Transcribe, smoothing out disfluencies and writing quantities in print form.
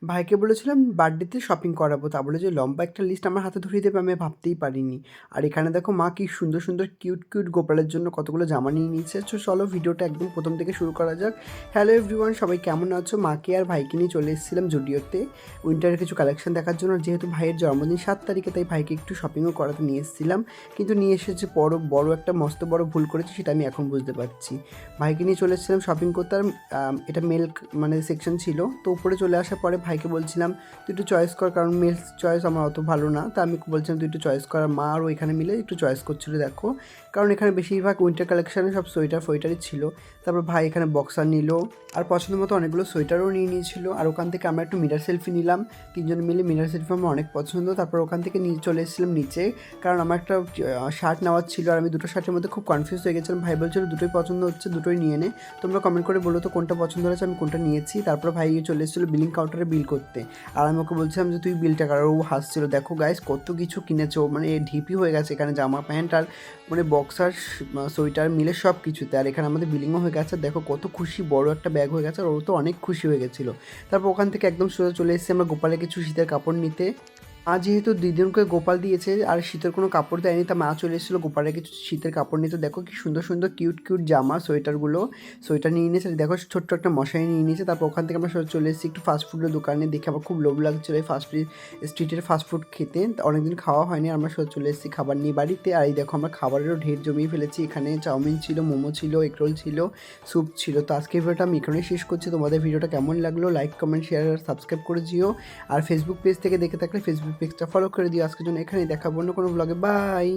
ভাইকে বলেছিলাম বার্থডেতে শপিং করাবো। তা বলে যে লম্বা একটা লিস্ট আমার হাতে ধরিয়ে দেবে আমি ভাবতেই পারিনি। আর এখানে দেখো মা কি সুন্দর, সুন্দর কিউট গোপালের জন্য কতগুলো জামা নিয়ে নিয়েছে। চলো ভিডিওটা একদম প্রথম থেকে শুরু করা যাক। হ্যালো এভরিওয়ান, সবাই কেমন আছো? মাকে আর ভাইকে নিয়ে চলে এসেছিলাম জুডিওতে উইন্টারের কিছু কালেকশন দেখার জন্য। যেহেতু ভাইয়ের জন্মদিন 7 তারিখে, তাই ভাইকে একটু শপিংও করাতে নিয়ে এসেছিলাম। কিন্তু নিয়ে এসেছে বড় একটা মস্ত বড় ভুল করেছি, সেটা আমি এখন বুঝতে পারছি। ভাইকে নিয়ে চলে এসেছিলাম শপিং করতে। আর এটা মিল্ক মানে সেকশন ছিল। তো উপরে চলে আসার পরে ভাইকে বলছিলাম তুই একটু চয়েস কর, কারণ মেলস চয়েস আমার অত ভালো না। তা আমি বলছিলাম তুই একটু চয়েস কর। আর মা আর ওইখানে মিলে একটু চয়েস করছিল দেখো, কারণ এখানে বেশিরভাগ উইন্টার কালেকশানে সব সোয়েটারই ছিল। তারপর ভাই এখানে বক্সার নিল, আর পছন্দ মতো অনেকগুলো সোয়েটারও নিয়ে নিয়েছিল। আর ওখান থেকে আমরা একটু মিরার সেলফি নিলাম, তিনজন মিলে। মিরার সেলফি আমার অনেক পছন্দ। তারপর ওখান থেকে নিয়ে চলে এসেছিলাম নিচে, কারণ আমার একটা শার্ট নেওয়ার ছিল। আর আমি দুটো শার্টের মধ্যে খুব কনফিউজ হয়ে গেছিলাম। ভাই বলছিল দুটোই পছন্দ হচ্ছে, দুটোই নিয়ে নে। তোমরা কমেন্ট করে বলো তো কোনটা পছন্দ হয়েছে, আমি কোনটা নিয়েছি। তারপর ভাই চলে এসেছিলো বিলিং কাউন্টারে বিল করতে। আর আমি ওকে বলছিলাম যে তুই বিলটা কর। ও হাসছিল। দেখো গাইস কত কিছু কিনেছে ও, মানে ঢিপি হয়ে গেছে এখানে জামা প্যান্ট আর মানে বক্সার সোয়েটার মিলে সব কিছুতে। আর এখানে আমাদের বিলিংও হয়ে গেছে। দেখো কত খুশি, বড় একটা ব্যাগ হয়ে গেছে। আর ও তো অনেক খুশি হয়ে গেছিলো। তারপর ওখান থেকে একদম সোজা চলে এসেছি আমরা গোপালের কিছু শীতের কাপড় নিতে। মা যেহেতু দিদিনকে গোপাল দিয়েছে আর শীতের কোনো কাপড় দেয়নি, তা মা চলে এসেছিলো গোপালের কিছু শীতের কাপড় নিতে। দেখো কি সুন্দর সুন্দর কিউট জামা, সোয়েটার নিয়ে নিয়েছে। দেখো ছোট্ট একটা মশারি নিয়ে নিয়েছে। তারপর ওখান থেকে আমরা চলে এসেছি একটু ফাস্টফুডের দোকানে। দেখে আমার খুব লোভ লাগছিলো এই স্ট্রিটের ফাস্টফুড খেতে। অনেকদিন খাওয়া হয়নি। আমরা চলে এসেছি খাবার নিয়ে বাড়িতে। আর এই দেখো আমরা খাবারেরও ঢের জমিয়ে ফেলেছি। এখানে চাউমিন ছিল, মোমো ছিল, এগরোল ছিল, স্যুপ ছিল। তো আজকের ভিডিওটা আমি এখানেই শেষ করছি। তোমাদের ভিডিওটা কেমন লাগলো লাইক কমেন্ট শেয়ার আর সাবস্ক্রাইব করে দিও। আর ফেসবুক পেজ থেকে দেখে থাকলে ফেসবুক পেজটা ফলো করে দিও। আজকের জন্য এখানেই দেখাবো অন্য কোনো ব্লগে। বাই।